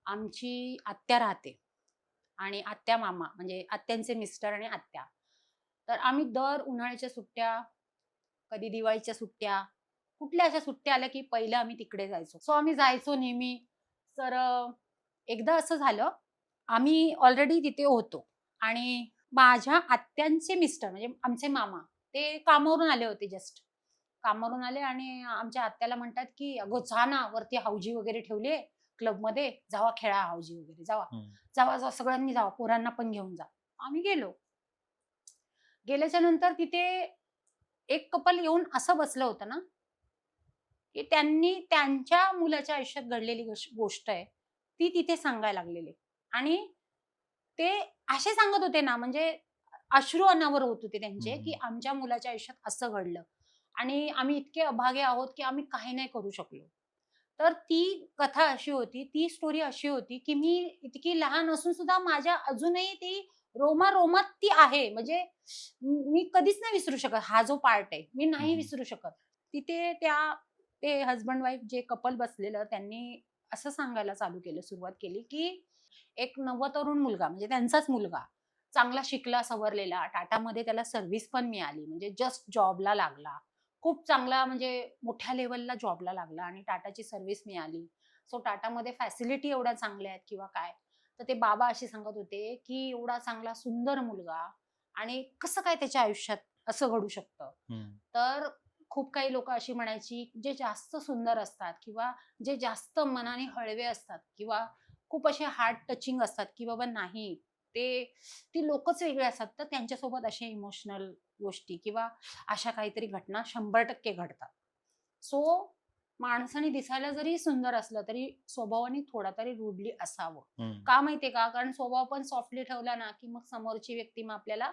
आमची आत्या राहते आणि आत्या मामा म्हणजे आत्यांचे मिस्टर आणि आत्या. तर आम्ही दर उन्हाळ्याच्या सुट्ट्या, कधी दिवाळीच्या सुट्ट्या, कुठल्या अशा सुट्ट्या आल्या की पहिलं आम्ही तिकडे जायचो. सो आम्ही जायचो नेहमी. तर एकदा असं झालं, आम्ही ऑलरेडी तिथे होतो आणि माझ्या आत्यांचे मिस्टर म्हणजे आमचे मामा, ते कामावरून आले होते जस्ट. कामावरून आले आणि आमच्या आत्याला म्हणतात, की "अगं जा ना, वरती हौजी वगैरे ठेवली आहे क्लबमध्ये, जावा खेळा हौजी वगैरे जावा. हं. जावा, जावा सगळ्यांनी जावा, पोरांना पण घेऊन जा." आम्ही गेलो. गेल्याच्या नंतर तिथे एक कपल येऊन असं बसलं होतं ना, की त्यांनी त्यांच्या मुलाच्या आयुष्यात घडलेली गोष्ट आहे, ती तिथे सांगायला लागलेले आणि ते असे सांगत होते ना, म्हणजे अश्रू अनावर होत होते हं, त्यांचे, की हं. आमच्या मुलाच्या आयुष्यात असं घडलं आणि आम्ही इतके अभागे आहोत, की आम्ही काही नाही करू शकलो. तर ती कथा अशी होती, ती स्टोरी अशी होती, की मी इतकी लहान असून सुद्धा माझ्या अजूनही ती रोमारोमात ती आहे. म्हणजे मी कधीच नाही विसरू शकत हा जो पार्ट आहे, मी हं, नाही हं. विसरू शकत. तिथे ते हसबंड वाईफ जे कपल बसलेलं त्यांनी असं सांगायला चालू केलं, सुरुवात केली, की एक नवतरुण मुलगा म्हणजे त्यांचाच मुलगा, चांगला शिकला सवरलेला, टाटामध्ये त्याला सर्व्हिस पण मिळाली, म्हणजे जस्ट जॉबला लागला. खूप चांगला म्हणजे मोठ्या लेव्हलला जॉबला लागला आणि टाटाची सर्व्हिस मिळाली. सो टाटामध्ये फॅसिलिटी एवढ्या चांगल्या आहेत किंवा काय. तर ते बाबा असे सांगत होते, की एवढा चांगला सुंदर मुलगा आणि कसं काय त्याच्या आयुष्यात असं घडू शकतं. हं. तर खूप काही लोकं अशी म्हणायची, जे जास्त सुंदर असतात किंवा जे जास्त मनाने हळवे असतात किंवा खूप असे हार्ट टचिंग असतात, की बाबा नाही ते ती लोकच वेगळी असतात. तर त्यांच्यासोबत असे इमोशनल गोष्टी किंवा अशा काहीतरी घटना 100% घडतात. सो माणसाने दिसायला जरी सुंदर असलं, तरी स्वभावाने थोडा तरी रूडली असावं. का माहितीये का? कारण स्वभाव पण सॉफ्टली ठेवला ना, की मग समोरची व्यक्ती मग आपल्याला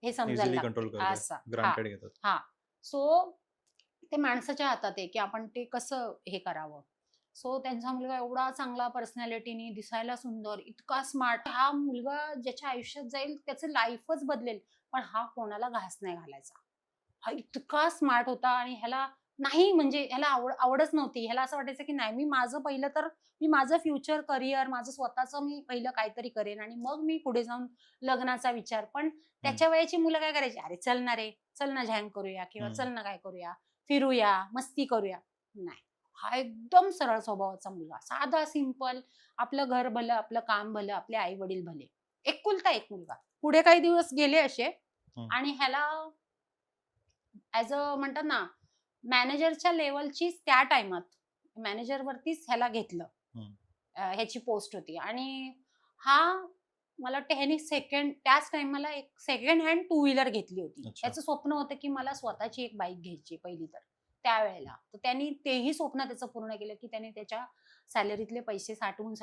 हे समजायला इझिली लागते. कंट्रोल करते. असं. हां, ग्रांटेड घेतात. हां. सो ते माणसाच्या हातात आहे, की आपण ते कसं हे करावं. सो त्यांचा मुलगा एवढा चांगला पर्सनॅलिटीनी, दिसायला सुंदर, इतका स्मार्ट. हा मुलगा ज्याच्या आयुष्यात जाईल त्याचं लाईफच बदलेल. पण हा कोणाला घास नाही घालायचा. हा इतका स्मार्ट होता आणि ह्याला नाही म्हणजे ह्याला आवडच नव्हती. ह्याला असं वाटायचं, की नाही मी माझं फ्युचर करियर, माझं स्वतःचं मी पहिलं काहीतरी करेन आणि मग मी पुढे जाऊन लग्नाचा विचार. पण हं, त्याच्या वयाची मुलं काय करायची, "अरे चल ना रे, चल ना झॅंग करूया किंवा हं. चल ना काय करूया, फिरूया, मस्ती करूया." नाही. हा एकदम सरळ स्वभावाचा मुलगा. साधा, सिंपल, आपलं घर भलं, आपलं काम भलं, आपले आई-वडील भले. एकुलता एक मुलगा. पुढे काही दिवस गेले असे हं, आणि ह्याला ॲज अ म्हणतात ना, मॅनेजरच्या लेव्हलचीच त्या टाईमात मॅनेजरवरतीच ह्याला घेतलं. हं. ह्याची पोस्ट होती आणि हा मला वाटतं ह्याने त्याच टाईमाला एक सेकंड हँड टू व्हीलर घेतली होती. अच्छा. त्याचं स्वप्न होतं, की मला स्वतःची एक बाईक घ्यायची पहिली तर, त्यावेळेला. तर त्यांनी तेही स्वप्न त्याचं पूर्ण केलं, की त्याने त्याच्या सॅलरीतले पैसे साठवून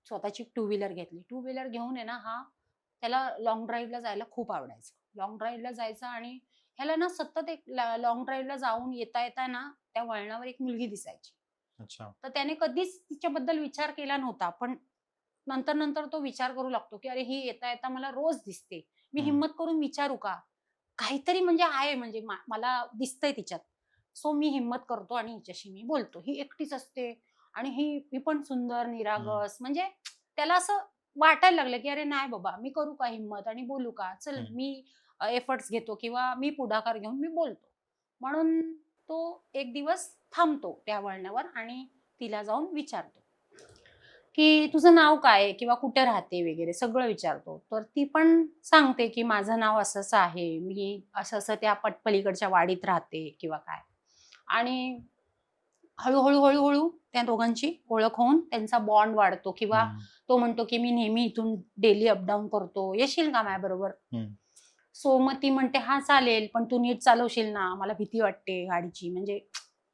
स्वतःची टू व्हीलर घेतली. टू व्हीलर घेऊन आहे ना, त्याला लाँग ड्राईव्हला जायला खूप आवडायचं. लाँग ड्राईव्हला जायचा आणि ह्याला ना सतत एक लाँग ड्राईव्हला जाऊन येता ना, त्या वळणावर एक मुलगी दिसायची. अच्छा. तर त्याने कधीच तिच्याबद्दल विचार केला नव्हता. पण नंतर तो विचार करू लागतो, की "अरे, ही येता मला रोज दिसते. मी हं, हिम्मत करून विचारू का? काहीतरी म्हणजे आहे म्हणजे मला दिसतंय तिच्यात." सो मी हिम्मत करतो आणि हिच्याशी मी बोलतो. ही एकटीच असते आणि ही पण सुंदर, हं, निरागस म्हणजे त्याला असं वाटायला लागलं, की "अरे नाही बाबा, मी करू का हिम्मत आणि बोलू का? चल हं. मी एफर्ट्स घेतो किंवा मी पुढाकार घेऊन मी बोलतो." म्हणून तो एक दिवस थांबतो त्या वळणावर आणि तिला जाऊन विचारतो, की "तुझं नाव काय आहे? किंवा कुठे राहते?" वगैरे सगळं विचारतो. तर ती पण सांगते, की "माझं नाव असं-असं आहे. मी असं-असं त्या पलीकडच्या वाडीत राहते" किंवा काय. आणि हळू-हळू त्या दोघांची ओळख होऊन त्यांचा बॉन्ड वाढतो किंवा हं, तो म्हणतो, की "मी नेहमी इथून डेली अपडाऊन करतो. येशील का माझ्याबरोबर?" हं. सो मग ती म्हणते, "हां, चालेल, पण तू नीट चालवशील ना? मला भीती वाटते गाडीची, म्हणजे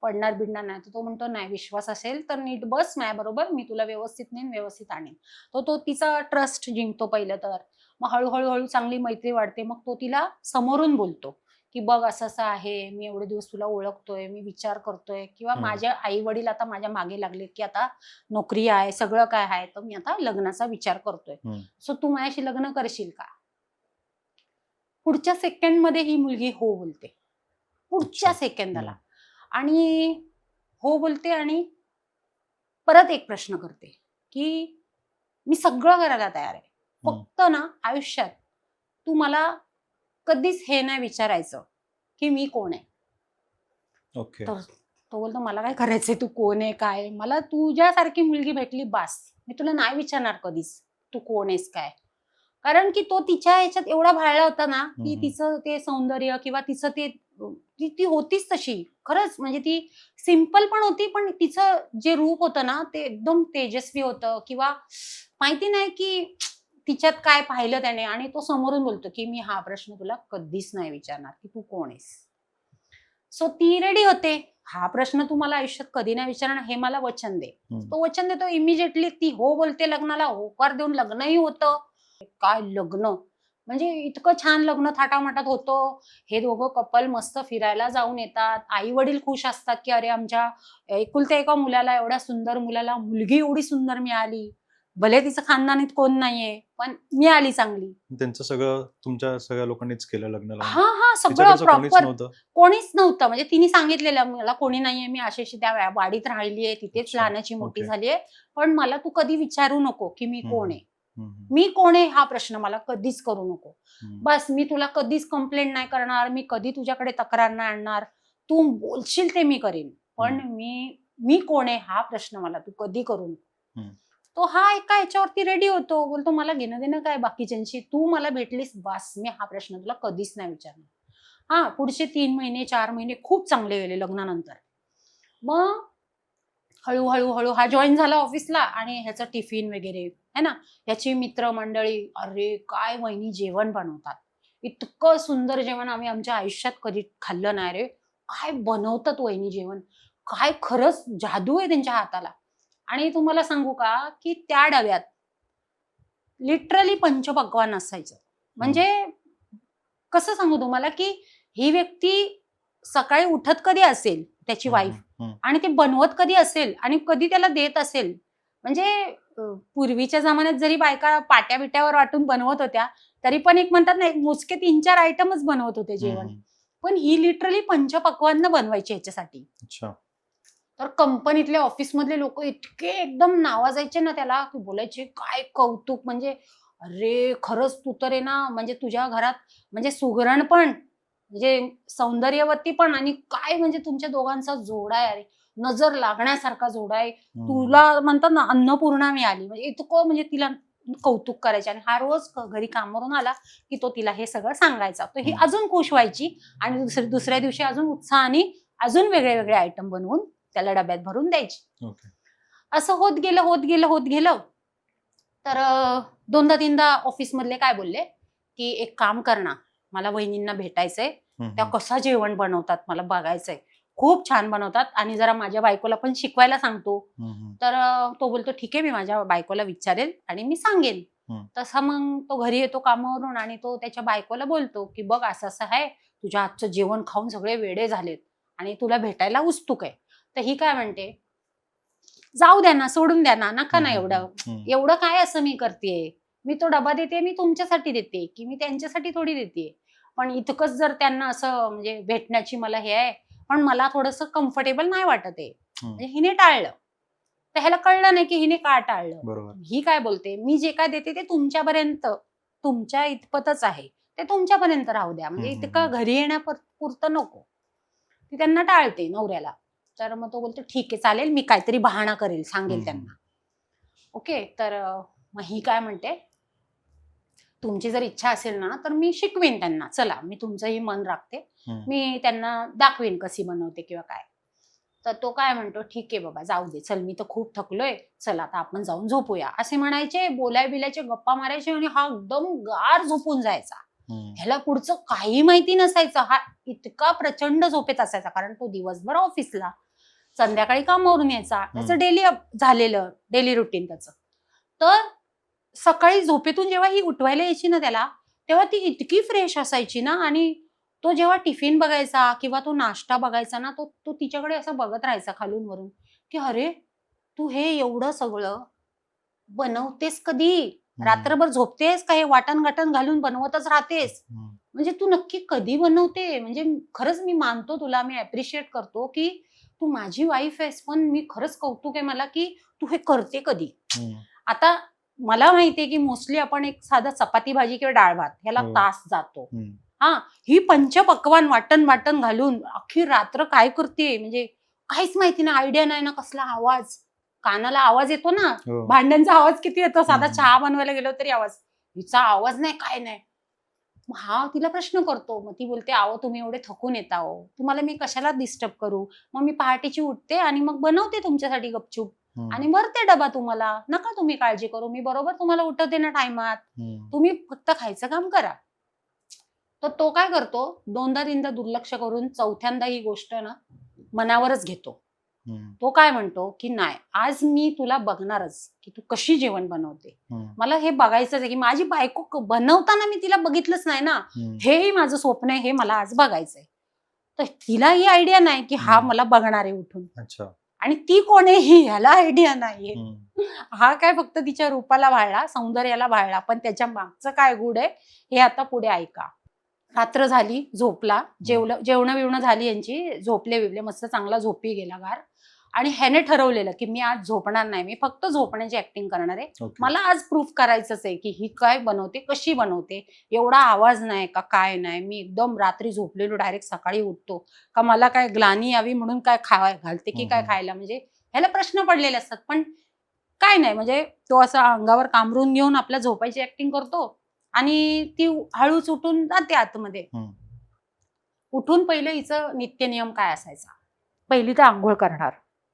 पडणार-बिडणार नाही." तर तो म्हणतो, "नाही, विश्वास असेल तर नीट बस माझ्याबरोबर. मी तुला व्यवस्थित नेईन, व्यवस्थित आणीन." तर तो तिचा ट्रस्ट जिंकतो पहिलं तर. मग हळू चांगली मैत्री वाढते. मग तो तिला समोरून बोलतो, की "बघ असं-असं आहे. मी एवढे दिवस तुला ओळखतोय, मी विचार करतोय किंवा हं, माझे आई-वडील आता माझ्या मागे लागलेत, की आता नोकरी आहे, सगळं काय आहे, तर मी आता लग्नाचा विचार करतोय. हं. सो तू माझ्याशी लग्न करशील का?" पुढच्या सेकंडमध्ये ही मुलगी हो बोलते. अच्छा. पुढच्या सेकंदाला. हं, आणि हो बोलते आणि परत एक प्रश्न करते. की मी सगळं करायला तयार आहे, हम्म. फक्त ना आयुष्यात तू मला कधीच हे नाही विचारायचं की मी कोण आहे. ओके. तर तो बोलतो मला काय करायचंय, तू कोण आहे काय, मला तुझ्यासारखी मुलगी भेटली बास, मी तुला नाही विचारणार कधीच तू कोण आहेस काय. कारण की तो तिच्या ह्याच्यात एवढा भाळला होता ना की हम्म. तिचं ते सौंदर्य किंवा तिचं ते ती होतीच तशी खरंच, म्हणजे ती सिंपल पण होती, पण तिचं जे रूप होतं ना ते एकदम तेजस्वी होतं, किंवा माहिती नाही की तिच्यात काय पाहिलं त्याने, आणि तो समोरून बोलतो की मी हा प्रश्न तुला कधीच नाही विचारणार की तू कोण आहेस. सो ती रेडी होते, हा प्रश्न तू मला आयुष्यात कधी नाही विचारणार हे मला वचन दे. तो वचन देतो इमिजिएटली, ती हो बोलते लग्नाला, होकार देऊन लग्नही होतं. काय लग्न, म्हणजे इतकं छान लग्न थाटामाटात होतं. हे दोघं कपल मस्त फिरायला जाऊन येतात, आई वडील खुश असतात की अरे आमच्या एकुलत्या एका मुलाला, एवढ्या सुंदर मुलाला मुलगी एवढी सुंदर मिळाली, भले तिचं खानदानीत कोण नाहीये पण मिळाली चांगली. त्यांचं सगळं तुमच्या सगळ्या लोकांनीच केलं लग्न लावून? हा हा सगळं तिच्याकडचं कोणीच प्रॉपर, नव्हतं? कोणीच नव्हतं. म्हणजे तिने सांगितलेलं मला कोणी नाहीये, मी अशी त्या वाडीत राहिलीये, तिथेच अच्छा, लहानाची मोठी ओके. झालीये, पण मला तू कधी विचारू नको की मी कोण आहे. हम्म. मी कोण आहे हा प्रश्न मला कधीच करू नको. हम्म. बस मी तुला कधीच कंप्लेंट नाही करणार, मी कधी तुझ्याकडे तक्रार नाही आणणार, तू बोलशील ते मी करेन, पण मी कोण आहे हा प्रश्न मला तू कधी करू नको. हम्म. तो हा एका ह्याच्यावरती रेडी होतो, बोलतो मला घेणं देणं काय बाकीच्यांशी, तू मला भेटलीस बस, मी हा प्रश्न तुला कधीच नाही विचारणार. हा पुढचे 3 महिने 4 महिने खूप चांगले गेले लग्नानंतर. मग हळूहळू हा जॉईन झाला ऑफिसला, आणि ह्याचा टिफिन वगैरे है ना, ह्याची मित्रमंडळी, अरे काय वहिनी जेवण बनवतात, इतकं सुंदर जेवण आम्ही आमच्या आयुष्यात कधी खाल्लं नाही रे, काय बनवतात वहिनी जेवण, काय खरंच जादू आहे त्यांच्या हाताला. आणि तुम्हाला सांगू का की त्या डब्यात लिटरली पंचपक्वान्न असायचं. म्हणजे कसं सांगू तुम्हाला की ही व्यक्ती सकाळी उठत कधी असेल त्याची वाईफ, आणि ते बनवत कधी असेल आणि कधी त्याला देत असेल. म्हणजे पूर्वीच्या जमान्यात जरी बायका पाट्या बिट्यावर वाटून बनवत होत्या, तरी पण एक म्हणतात ना, एक मोजके 3-4 आयटमच बनवत होते जेवण. पण ही लिटरली पंचपक्वान्न बनवायची ह्याच्यासाठी. अच्छा. तर कंपनीतले ऑफिसमधले लोक इतके एकदम नावाजायचे ना त्याला, की बोलायचे काय कौतुक, म्हणजे अरे खरंच तू तर आहे ना, म्हणजे तुझ्या घरात म्हणजे सुगरण पण, म्हणजे सौंदर्यवती पण, आणि काय म्हणजे तुमच्या दोघांचा जोडा आहे, अरे नजर लागण्यासारखा जोडा आहे, तुला म्हणतात ना अन्नपूर्णा मिळाली, म्हणजे इतकं म्हणजे तिला कौतुक करायचे. आणि हा रोज घरी कामावरून आला की तो तिला हे सगळं सांगायचा, तर ही अजून खुश व्हायची, आणि दुसऱ्या दिवशी अजून उत्साहाने अजून वेगळे वेगळे आयटम बनवून त्याला डब्यात भरून द्यायची. असं होत गेलं. तर 2दा-3दा ऑफिस मधले काय बोलले की एक काम कर ना, मला वहिनींना भेटायचंय, त्या कसं जेवण बनवतात मला बघायचंय, खूप छान बनवतात, आणि जरा माझ्या बायकोला पण शिकवायला सांगतो. तर तो बोलतो ठीक आहे, मी माझ्या बायकोला विचारेल आणि मी सांगेन. तसा मग तो घरी येतो कामावरून, आणि तो त्याच्या बायकोला बोलतो की बघ असं असं आहे, तुझ्या हातचं जेवण खाऊन सगळे वेडे झालेत आणि तुला भेटायला उत्सुक आहे. तर ही काय म्हणते, जाऊ द्या ना, सोडून द्या ना, नका ना एवढं काय असं मी करतेय, मी तो डबा देते, मी तुमच्यासाठी देते की मी त्यांच्यासाठी थोडी देते, पण इतकंच जर त्यांना असं म्हणजे भेटण्याची मला हे आहे, पण मला थोडंसं कम्फर्टेबल नाही वाटत आहे. म्हणजे हिने टाळलं, तर ह्याला कळलं नाही की हिने का टाळलं. ही काय बोलते, मी जे काय देते ते तुमच्यापर्यंत, तुमच्या इतपतच आहे, ते तुमच्यापर्यंत राहू द्या, म्हणजे इतकं घरी येण्यापुरतं नको. ती त्यांना टाळते नवऱ्याला. तर मग तो बोलतो ठीक आहे चालेल, मी काहीतरी बहाणा करेल, सांगेल त्यांना. ओके. तर मग ही काय म्हणते, तुमची जर इच्छा असेल ना तर मी शिकवेन त्यांना, चला मी तुमचंही मन राखते, मी त्यांना दाखवेन कशी बनवते किंवा काय. तर तो काय म्हणतो, ठीक आहे बाबा जाऊ दे, चल मी तर खूप थकलोय, चल आता आपण जाऊन झोपूया, असे म्हणायचे, बोलायचे, गप्पा मारायचे, आणि हा एकदम गार झोपून जायचा. ह्याला पुढचं काही माहिती नसायचं, हा इतका प्रचंड झोपेत असायचा, कारण तो दिवसभर ऑफिसला, संध्याकाळी कामावरून यायचा, त्याचं डेली रुटीन त्याचं. तर सकाळी झोपेतून जेव्हा ही उठवायला यायची ना त्याला, तेव्हा ती इतकी फ्रेश असायची ना, आणि तो जेव्हा टिफिन बघायचा किंवा तो नाश्ता बघायचा ना, तो तिच्याकडे असं बघत राहायचा खालून वरून, की अरे तू हे एवढं सगळं बनवतेस कधी, रात्रभर झोपतेस का, हे वाटण गाटण घालून बनवतच राहतेस, म्हणजे तू नक्की कधी बनवते. म्हणजे खरंच मी मानतो तुला, मी अप्रिशिएट करतो की तू माझी वाईफ आहेस, पण मी खरंच कौतुक आहे मला की तू हे करते कधी. हम्म. आता मला माहितीये की मोस्टली आपण एक साधा चपाती भाजी किंवा डाळ भात ह्याला हो. तास जातो. हम्म. हा, ही पंचपक्वान वाटण वाटण घालून अख्खी रात्र काय करते म्हणजे काहीच माहिती नाही, आयडिया नाही ना. कसला आवाज, कानाला आवाज येतो ना, हो. भांड्यांचा आवाज किती येतो, साधा हम्म. चहा बनवायला गेलो तरी आवाज. हिचा आवाज नाही, काय नाही. मग हा तिला प्रश्न करतो, मग ती बोलते, अहो तुम्ही एवढे थकून येता हो, तुम्हाला मी कशाला डिस्टर्ब करू, मग मी पहाटेची उठते आणि मग बनवते तुमच्यासाठी गपचूप हम्म. आणि भरते डबा तुम्हाला, नका तुम्ही काळजी करू, मी बरोबर तुम्हाला उठवते ना टायमात, हम्म. तुम्ही फक्त खायचं काम करा. तर तो काय करतो, दोनदा तीनदा दुर्लक्ष करून चौथ्यांदा ही गोष्ट ना मनावरच घेतो. हम्म. तो काय म्हणतो की नाही, आज मी तुला बघणारच की तू कशी जेवण बनवते. हम्म. मला हे बघायचंच आहे की माझी बायको बनवताना मी तिला बघितलंच नाही ना, हम्म. हेही माझं स्वप्न आहे, हे मला आज बघायचंय. तर तिला ही आयडिया नाही की हा हम्म. मला बघणार आहे उठून, अच्छा. आणि ती कोण आहे ही ह्याला आयडिया नाहीये. हम्म. हा काय फक्त तिच्या रूपाला भाळला, सौंदर्याला भाळला, पण त्याच्या मागचं काय गुढ आहे हे आता पुढे ऐका. रात्र झाली, झोपला, जेवण बिवणं झाली यांची, झोपले बिवले, मस्त चांगला झोपी गेला गार. आणि ह्याने ठरवलेलं की मी आज झोपणार नाही, मी फक्त झोपण्याची ऍक्टिंग करणार आहे. ओके. मला आज प्रूफ करायचंच आहे की ही काय बनवते, कशी बनवते, एवढा आवाज नाही का, काय नाही, मी एकदम रात्री झोपलेलो डायरेक्ट सकाळी उठतो का, मला काय ग्लानी यावी म्हणून काय घालते की काय खायला, म्हणजे ह्याला प्रश्न पडलेले असतात. पण काय नाही, म्हणजे तो असा अंगावर कामरून घेऊन आपल्या झोपायची ऍक्टिंग करतो आणि ती हळूच उठून जाते आतमध्ये. हम्म. उठून पहिलं हिचं नित्यनियम काय असायचा, पहिली तर आंघोळ करणार.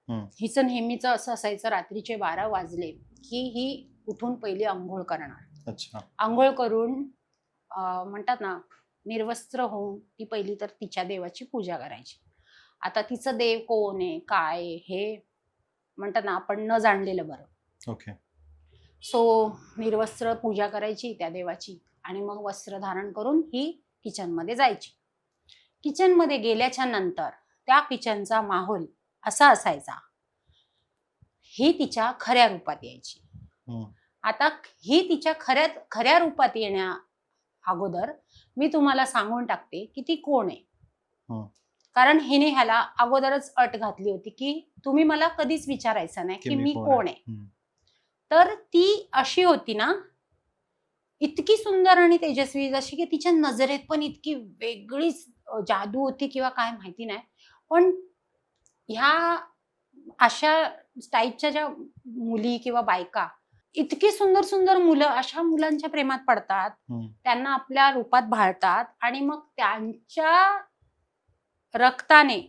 हम्म. हिचं नेहमीच असं असायचं, रात्रीचे 12 वाजले की ही उठून पहिली आंघोळ करणार. अच्छा. आंघोळ करून म्हणतात ना निर्वस्त्र होऊन ती पहिली तर तिच्या देवाची पूजा करायची. आता तिचं देव कोण आहे काय आहे, हे म्हणतात ना आपण न जाणलेलं बरं. ओके. सो निर्वस्त्र पूजा करायची त्या देवाची आणि मग वस्त्र धारण करून ही किचनमध्ये जायची. किचनमध्ये गेल्याच्या नंतर त्या किचनचा माहोल असा असायचा, ही तिच्या खऱ्या रूपात यायची. हम्म. आता ही तिच्या खऱ्या रूपात येण्या अगोदर मी तुम्हाला सांगून टाकते की ती कोण आहे. हम्म. कारण हिने ह्याला अगोदरच अट घातली होती की तुम्ही मला कधीच विचारायचं नाही की मी कोण आहे. हम्म. तर ती अशी होती ना, इतकी सुंदर आणि तेजस्वी, जशी की तिच्या नजरेत पण इतकी वेगळीच जादू होती किंवा काय माहिती नाही. पण ह्या अशा टाईपच्या ज्या मुली किंवा बायका, इतकी सुंदर सुंदर मुलं अशा मुलांच्या प्रेमात पडतात, हम्म. त्यांना आपल्या रूपात भाळतात आणि मग त्यांच्या रक्ताने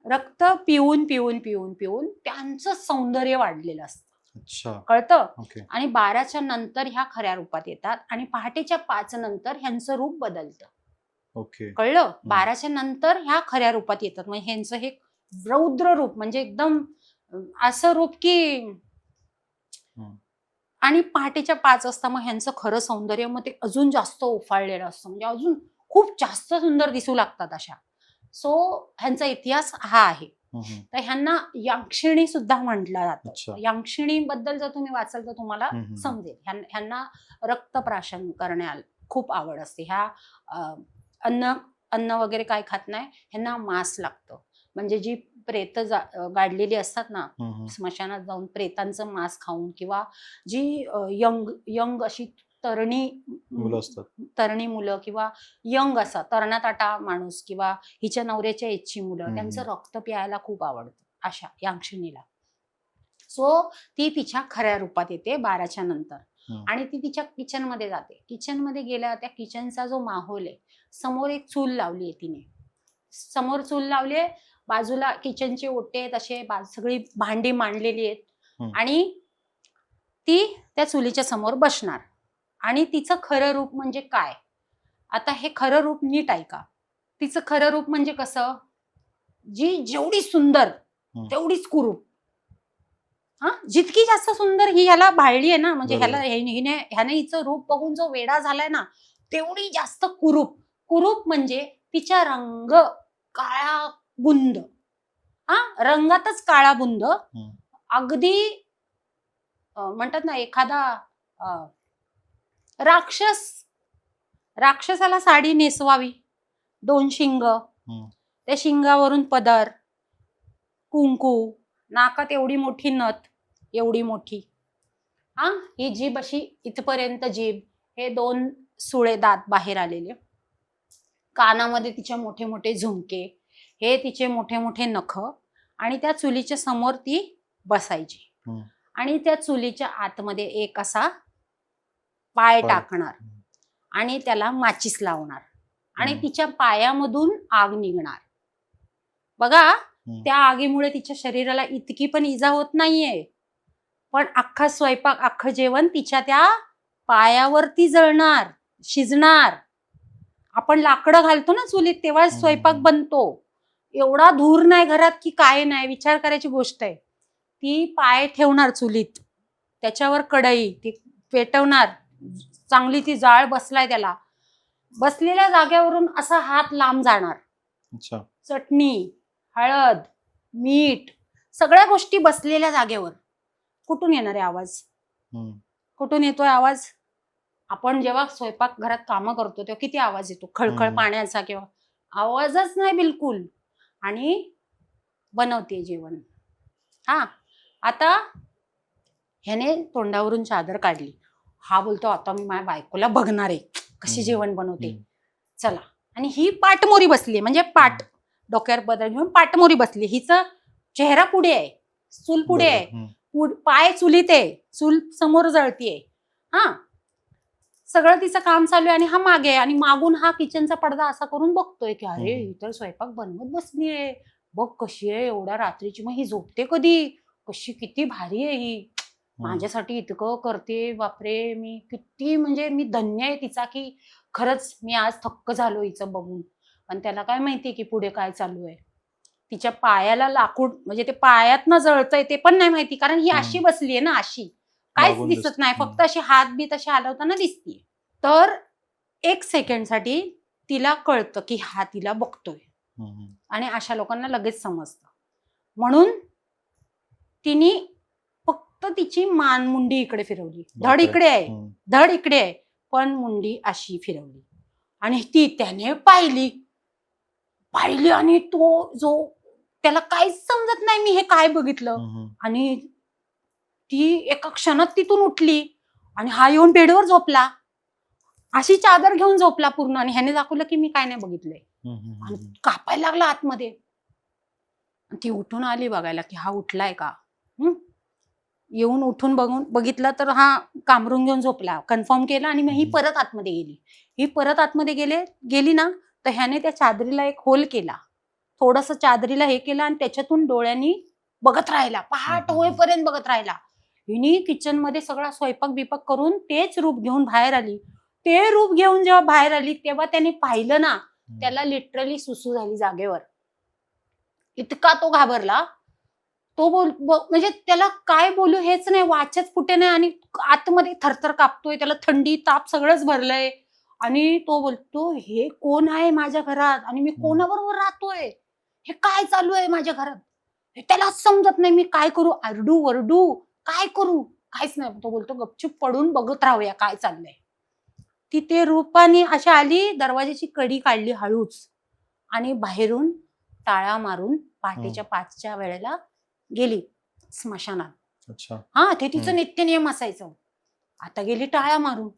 रक्त पिऊन पिऊन पिऊन पिऊन त्यांचं सौंदर्य वाढलेलं असतं. अच्छा. कळतं. ओके. आणि 12च्या नंतर ह्या खऱ्या रूपात येतात आणि पहाटेच्या 5 नंतर ह्यांचं रूप बदलतं. ओके. कळलं. 12च्या नंतर ह्या खऱ्या रूपात येतात. मग ह्यांचं हे रौद्र रूप, म्हणजे एकदम असं रूप की, आणि पहाटेच्या 5 वाजता मग ह्यांचं खरं सौंदर्य मग ते अजून जास्त उफाळलेलं असतं, म्हणजे अजून खूप जास्त सुंदर दिसू लागतात अशा. सो ह्यांचा इतिहास हा आहे. हम्म. तर ह्यांना यक्षिणी सुद्धा म्हटलं जातं. अच्छा. यक्षिणी बद्दल जर तुम्ही वाचाल तर तुम्हाला हम्म. समजेल. ह्यांना रक्तप्राशन करण्याला खूप आवड असते. ह्या अन्न वगैरे काय खात नाही, ह्यांना मांस लागतं. म्हणजे जी प्रेत गाडलेली असतात ना, हम्म. स्मशानात जाऊन प्रेतांचं मांस खाऊन, किंवा जी यंग अशी मुलं असतात, तरणी मुलं किंवा यंग असा तरणाताटा माणूस किंवा हिच्या नवऱ्याच्या एजची मुलं, त्यांचं रक्त प्यायला खूप आवडतं अशा यक्षिणीला. सो ती तिच्या खऱ्या रूपात येते 12च्या नंतर. आणि ती तिच्या किचन मध्ये जाते. किचन मध्ये गेल्या, त्या किचनचा जो माहोल आहे, समोर एक चूल लावली आहे तिने, समोर चूल लावली आहे, बाजूला किचनचे ओटे आहेत, असे सगळी भांडी मांडलेली आहेत आणि ती त्या चुलीच्या समोर बसणार. आणि तिचं खरं रूप म्हणजे काय, आता हे खरं रूप नीट ऐका. तिचं खरं रूप म्हणजे कसं, जी जेवढी सुंदर तेवढीच कुरूप. जितकी जास्त सुंदर ही ह्याला भाळली आहे ना, म्हणजे ह्याने हिचं रूप बघून जो वेडा झालाय ना, तेवढी जास्त कुरूप. कुरूप म्हणजे तिच्या रंग काळा बुंद, रंगातच काळा बुंद. अगदी म्हणतात ना, एखादा राक्षसाला साडी नेसवावी, 2 शिंग, त्या शिंगावरून पदर, कुंकू, नाकात एवढी मोठी नथ, एवढी मोठी, हा, ही जीभ अशी इथपर्यंत जीभ, हे 2 सुळे दात बाहेर आलेले, कानामध्ये तिच्या मोठे मोठे झुमके, हे तिचे मोठे मोठे नख, आणि त्या चुलीच्या समोर ती बसायची. हम्म. आणि त्या चुलीच्या आतमध्ये एक असा पाय पाय. टाकणार आणि त्याला माचीस लावणार आणि हम्म. तिच्या पायामधून आग निघणार. बघा, त्या आगीमुळे तिच्या शरीराला इतकी पण इजा होत नाहीये, पण अख्खा स्वयंपाक, अख्खं जेवण तिच्या त्या पायावरती जळणार, शिजणार. आपण लाकडं घालतो ना चुलीत, तेव्हा स्वयंपाक बनतो. एवढा धूर नाही घरात की काय नाही, विचार करायची गोष्ट आहे. ती पाय ठेवणार चुलीत, त्याच्यावर कढई, ती पेटवणार, चांगली ती जाळ बसलाय त्याला, बसलेल्या जागेवरून असा हात लांब जाणार. अच्छा. चटणी, हळद, मीठ, सगळ्या गोष्टी बसलेल्या जागेवर. कुठून येणार आहे आवाज? कुठून येतोय आवाज? आपण जेव्हा स्वयंपाक घरात कामं करतो तेव्हा किती आवाज येतो, खळखळ पाण्याचा, किंवा आवाजच नाही बिलकुल, आणि बनवते जेवण. हा, आता ह्याने तोंडावरून चादर काढली, हा बोलतो आता मी माझ्या बायकोला बघणार आहे कशी जेवण बनवते, चला. आणि ही पाटमोरी बसली, म्हणजे पाट डोक्यावर पदर घेऊन पाटमोरी बसली, हिचा चेहरा पुढे आहे, चूल पुढे आहे, पाय चुलीत आहे, चूल समोर जळतीये. हा, सगळं तिचं काम चालू आहे आणि हा मागे आहे, आणि मागून हा किचनचा पडदा असा करून बघतोय की अरे ही तर स्वयंपाक बनवत बसलीये, बघ कशी आहे एवढ्या रात्रीची, मग ही झोपते कधी, कशी किती भारी आहे ही, माझ्यासाठी इतकं करते, बापरे, मी किती, म्हणजे मी धन्य आहे तिचा, की खरंच मी आज थक्क झालो हिचं बघून. पण त्याला काय माहिती की पुढे काय चालू आहे. तिच्या पायाला लाकूड, म्हणजे ते पायातनं जळतंय ते पण नाही माहिती, कारण ही अशी बसलीये ना, अशी काहीच दिसत नाही, फक्त अशी हात बीत अशी हलवताना दिसतीये. तर 1 सेकंडसाठी तिला कळतं की हा तिला बघतोय, आणि अशा लोकांना लगेच समजतं. म्हणून तिने फक्त तिची मान, मुंडी इकडे फिरवली, धड इकडे आहे, धड इकडे आहे, पण मुंडी अशी फिरवली, आणि ती त्याने पाहिली, आणि तो जो, त्याला काहीच समजत नाही मी हे काय बघितलं, आणि ती एका क्षणात तिथून उठली, आणि हा येऊन बेडवर झोपला, अशी चादर घेऊन झोपला पूर्ण, आणि ह्याने दाखवलं की मी काय नाही बघितलंय, आणि कापायला लागला आतमध्ये. ती उठून आली बघायला की हा उठलाय का. येऊन उठून बघितलं तर हा कामरून घेऊन झोपला, कन्फर्म केला, आणि मग ही परत आतमध्ये गेली. ही परत आतमध्ये गेली ना, तर ह्याने त्या चादरीला एक होल केला, थोडस चादरीला हे केलं, आणि त्याच्यातून डोळ्यांनी बघत राहिला, पहाट होईपर्यंत बघत राहिला. हिनी किचन मध्ये सगळा स्वयंपाक बिपाक करून तेच रूप घेऊन बाहेर आली. ते रूप घेऊन जेव्हा बाहेर आली तेव्हा त्याने पाहिलं ना, त्याला लिटरली सुसू झाली जागेवर, इतका तो घाबरला. तो म्हणजे त्याला काय बोलू हेच नाही, वाचच कुठे नाही, आणि आतमध्ये थरथर कापतोय, त्याला थंडी ताप सगळंच भरलंय, आणि तो बोलतो हे कोण आहे माझ्या घरात, आणि मी कोणाबरोबर राहतोय, हे काय चालू आहे माझ्या घरात, हे त्यालाच समजत नाही, मी काय करू, आरडू वरडू काय करू, काहीच नाही. तो बोलतो गपचूप पडून बघत राहूया काय चाललंय. ती ते रूपाने अशी आली, दरवाजाची कडी काढली हळूच, आणि बाहेरून टाळा मारून पहाटेच्या 5च्या वेळेला गेली स्मशानात. अच्छा. हा, ते तिचं नित्यनियम असायचं. आता गेली टाळा मारून,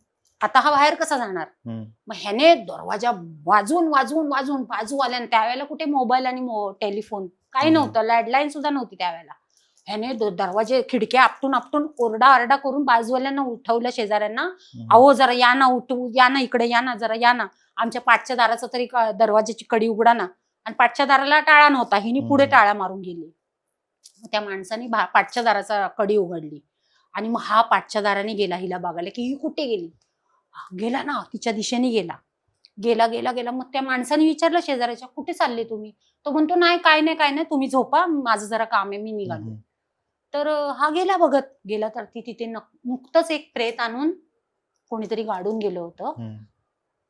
आता हा बाहेर कसा जाणार. मग ह्याने दरवाजा वाजून वाजून वाजून, बाजूवाल्याने, त्यावेळेला कुठे मोबाईल आणि टेलिफोन काही नव्हतं, लँडलाईन सुद्धा नव्हती त्यावेळेला, ह्याने दरवाजे खिडक्या आपटून आपटून ओरडा करून बाजूवाल्यांना उठवलं, शेजाऱ्यांना, अहो जरा या ना, उठवू या ना, इकडे या ना, जरा या ना, आमच्या पाठच्या दाराचं तरी दरवाजाची कडी उघडा ना. आणि पाठच्या दाराला टाळा नव्हता, हिने पुढे टाळा मारून गेली. त्या माणसाने पाठच्या दाराचा कडी उघडली, आणि मग हा पाठच्या दाराने गेला हिला बघायला की ही कुठे गेली. गेला ना, तिच्या दिशेने गेला गेला गेला गेला मग त्या माणसाने विचारलं शेजाऱ्याच्या, कुठे चालले तुम्ही. तो म्हणतो नाही काय नाही, तुम्ही झोपा, माझं जरा काम आहे, मी निघालो. तर हा गेला बघत, गेला तर ती तिथे नुकतंच एक प्रेत आणून कोणीतरी गाडून गेलं होतं.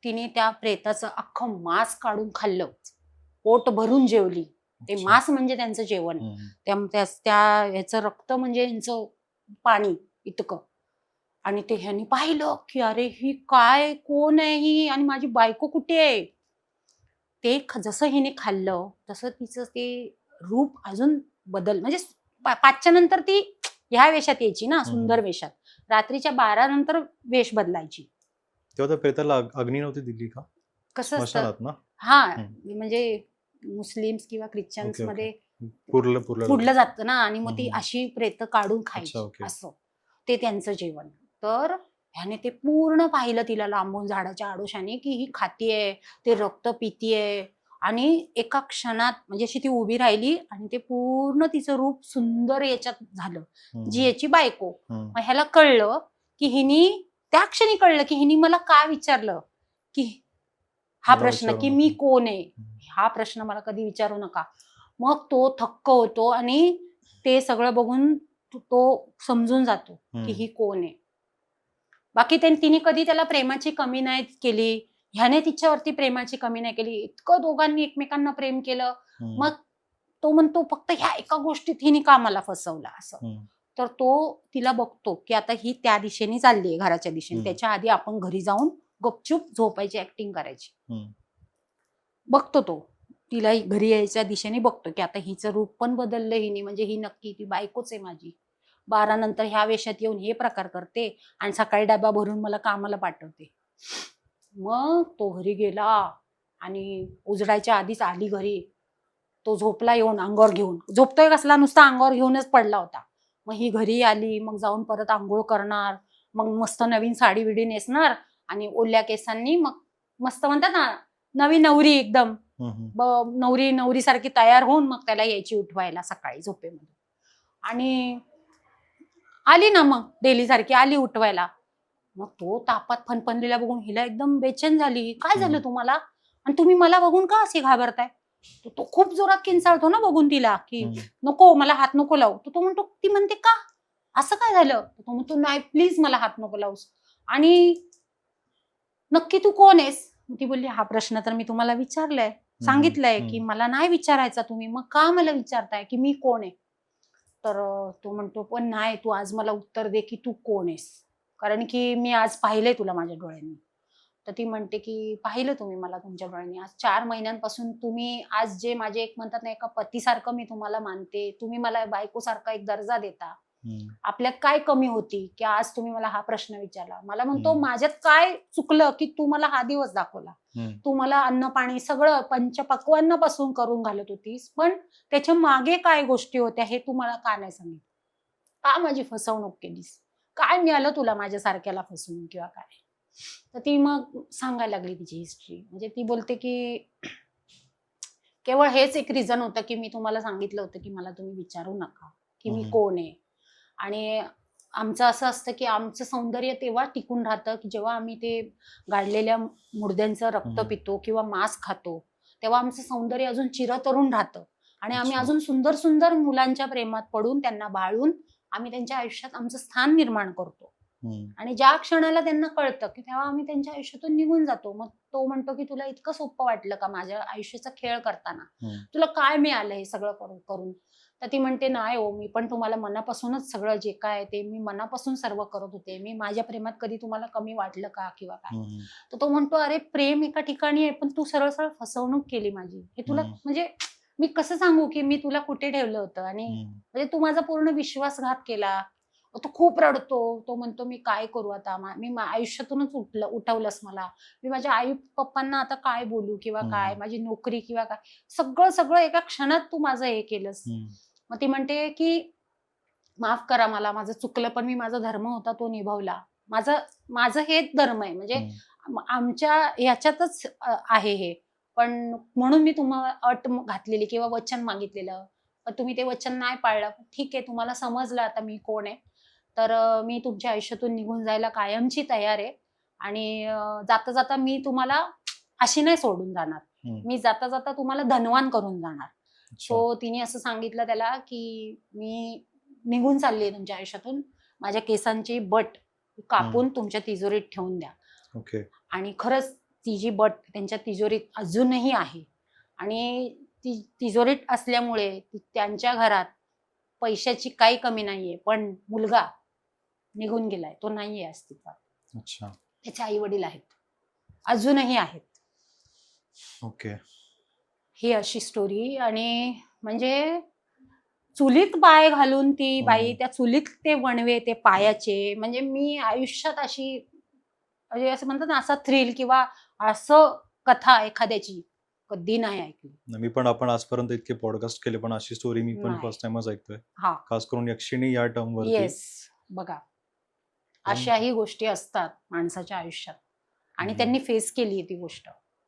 तिने त्या प्रेताचं अख्खं मांस काढून खाल्लं, पोट भरून जेवली. ते मांस म्हणजे त्यांचं जेवण, त्या ह्याचं रक्त म्हणजे यांचं पाणी इतकं. आणि ते ह्यानी पाहिलं की अरे ही काय, कोण आहे ही, आणि माझी बायको कुठे आहे. ते जसं हिने खाल्लं तसं तिचं ते रूप अजून बदल म्हणजे 5च्या नंतर ती ह्या वेशात यायची ना, हम्म. सुंदर वेशात. रात्रीच्या 12 नंतर वेश बदलायची. तेव्हा त्या प्रेताला अग्नी नव्हती दिली का? कसं असतं स्मशानात ना? हा, हम्म. म्हणजे मुस्लिम्स किंवा ख्रिश्चन्स ओके, मध्ये पुरलं पुडलं जातं ना, आणि मग ती हम्म. अशी प्रेत काढून अच्छा, खायची ओके. असं. ते त्यांचं जेवण. तर ह्याने ते पूर्ण पाहिलं तिला लांबून झाडाच्या आडोशाने, की ही खातीये, ते रक्त पितीये. आणि एका क्षणात म्हणजे अशी ती उभी राहिली आणि ते पूर्ण तिचं रूप सुंदर याच्यात झालं, जी याची बायको. मग ह्याला कळलं की त्या क्षणी कळलं की हिनी मला काय विचारलं, की हा मला प्रश्न विचारू की मी नका. कोण आहे, हा प्रश्न मला कधी विचारू नका. मग तो थक्क होतो आणि ते सगळं बघून तो समजून जातो की ही कोण आहे. बाकी तिने कधी त्याला प्रेमाची कमी नाही केली, ह्याने तिच्यावरती प्रेमाची कमी नाही केली. इतकं दोघांनी एकमेकांना प्रेम केलं. मग तो म्हणतो फक्त ह्या एका गोष्टीत हिने का मला फसवलं असं. तर तो तिला बघतो की आता ही त्या दिशेने चाललीये, घराच्या दिशेने. त्याच्या आधी आपण घरी जाऊन गपचूप झोपायची ऍक्टिंग करायची. बघतो तो तिला घरी यायच्या दिशेने बघतो की आता हिचं रूप पण बदललं हिने, म्हणजे ही नक्की ती बायकोच आहे माझी. 12 नंतर ह्या वेशात येऊन हे प्रकार करते आणि सकाळी डबा भरून मला कामाला पाठवते. मग तो घरी गेला आणि उजडायच्या आधीच आली घरी. तो झोपला येऊन अंगावर घेऊन, झोपतोय कसला, नुसता अंगावर घेऊनच पडला होता. मग ही घरी आली, मग जाऊन परत आंघोळ करणार, मग मस्त नवीन साडी विडी नेसणार आणि ओल्या केसांनी मग मस्त म्हणतात ना नवी नवरी एकदम नवरी सारखी तयार होऊन मग त्याला यायची उठवायला सकाळी झोपेमध्ये. आणि आली ना मग डेली सारखी आली उठवायला. मग तो तापात फणफणलेला बघून हिला एकदम बेचैन झाली. काय झालं तुम्हाला, आणि तुम्ही मला बघून का असे घाबरताय. तो खूप जोरात किंचाळतो ना बघून तिला, की नको मला हात नको लावू. तो म्हणतो, ती म्हणते का असं काय झालं. तो म्हणतो नाही प्लीज मला हात नको लावूस. आणि नक्की तू कोण आहेस. ती बोलली हा प्रश्न तर मी तुम्हाला विचारलाय, सांगितलंय की मला नाही विचारायचा तुम्ही, मग का मला विचारताय की मी कोण आहे. तर तो म्हणतो पण नाही, तू आज मला उत्तर दे की तू कोण आहेस, कारण की मी आज पाहिलंय तुला माझ्या डोळ्यांनी. तर ती म्हणते की पाहिलं तुम्ही मला तुमच्या डोळ्यांनी, आज 4 महिन्यांपासून तुम्ही आज जे माझे एक म्हणतात ना एका पतीसारखं मी तुम्हाला मानते, तुम्ही मला बायकोसारखा एक दर्जा देता. आपल्यात काय कमी होती की आज तुम्ही मला हा प्रश्न विचारला. मला म्हणतो माझ्यात काय चुकलं की तू मला हा दिवस दाखवला. तू मला अन्न पाणी सगळं पंचपक्वान्नापासून करून घालत होतीस, पण त्याच्या मागे काय गोष्टी होत्या हे तू मला का नाही सांगितलं. का माझी फसवणूक केलीस, काय मिळालं तुला माझ्यासारख्याला फसवून किंवा काय. तर ती मग सांगायला लागली तिची हिस्ट्री. म्हणजे ती बोलते की केवळ हेच एक रिझन होतं की मी तुम्हाला सांगितलं होतं की मला तुम्ही विचारू नका की मी कोण आहे. आणि आमचं असं असतं की आमचं सौंदर्य तेव्हा टिकून राहतं की जेव्हा आम्ही ते गाडलेल्या मुर्द्यांचं रक्त पितो किंवा मांस खातो, तेव्हा आमचं सौंदर्य अजून चिरतरुण राहतं आणि आम्ही अजून सुंदर सुंदर मुलांच्या प्रेमात पडून त्यांना बाळून आम्ही त्यांच्या आयुष्यात आमचं स्थान निर्माण करतो. आणि ज्या क्षणाला त्यांना कळतं की तेव्हा आम्ही त्यांच्या आयुष्यातून निघून जातो. मग तो म्हणतो की तुला इतकं सोपं वाटलं का माझ्या आयुष्याचा खेळ करताना, तुला काय मिळालं हे सगळं करून. तर ती म्हणते नाही हो, मी पण तुम्हाला मनापासूनच सगळं जे काय ते मी मनापासून सर्व करत होते. मी माझ्या प्रेमात कधी तुम्हाला कमी वाटलं का किंवा काय. तर तो म्हणतो अरे प्रेम एका ठिकाणी आहे, पण तू सरळ सरळ फसवणूक केली माझी. हे तुला म्हणजे मी कसं सांगू की मी तुला कुठे ठेवलं होतं. आणि म्हणजे तू माझा पूर्ण विश्वासघात केला. तो खूप रडतो. तो म्हणतो मी काय करू आता, मी आयुष्यातूनच उठवलंस मला. मी माझ्या आई पप्पांना आता काय बोलू किंवा काय, माझी नोकरी किंवा काय, सगळं एका क्षणात तू माझं हे केलंस. मग ती म्हणते की माफ करा मला, माझं चुकलं, पण मी माझा धर्म होता तो निभावला. माझं हेच धर्म आहे, म्हणजे आमच्या ह्याच्यातच आहे हे. पण म्हणून मी तुम्हाला अट घातलेली किंवा वचन मागितलेलं, पण तुम्ही ते वचन नाही पाळलं. ठीक आहे, तुम्हाला समजलं आता मी कोण आहे. तर मी तुमच्या आयुष्यातून निघून जायला कायमची तयार आहे. आणि जाता जाता मी तुम्हाला अशी नाही सोडून जाणार. मी जाता जाता तुम्हाला धनवान करून जाणार. सो तिने असं सांगितलं त्याला की मी निघून चालली आहे तुमच्या आयुष्यातून, माझ्या केसांची बट कापून तुमच्या तिजोरीत ठेवून द्या. आणि खरंच ती जी बट त्यांच्या तिजोरीत अजूनही आहे. आणि ती तिजोरीत असल्यामुळे त्यांच्या घरात पैशाची काही कमी नाहीये, पण मुलगा निघून गेलाय, तो नाहीये अस्तित्वात. त्याचे आई वडील आहेत, अजूनही आहेत. ओके. ही अशी स्टोरी. आणि म्हणजे चुलीत पाय घालून ती बाई हम्म. त्या चुलीत ते वणवे ते पायाचे, म्हणजे मी आयुष्यात अशी, म्हणजे असं म्हणतात ना, असा थ्रिल किंवा असं कथा एखाद्याची कधी नाही ऐकली. मी पण, आपण आजपर्यंत इतके पॉडकास्ट केले पण अशी स्टोरी मी पण नाही. फर्स्ट टाइमच ऐकतोय. हा. खास करून यक्षिणी या टर्म वरती. येस. बघा, पण अशाही गोष्टी असतात माणसाच्या आयुष्यात आणि हम्म. त्यांनी फेस केली ती गोष्ट.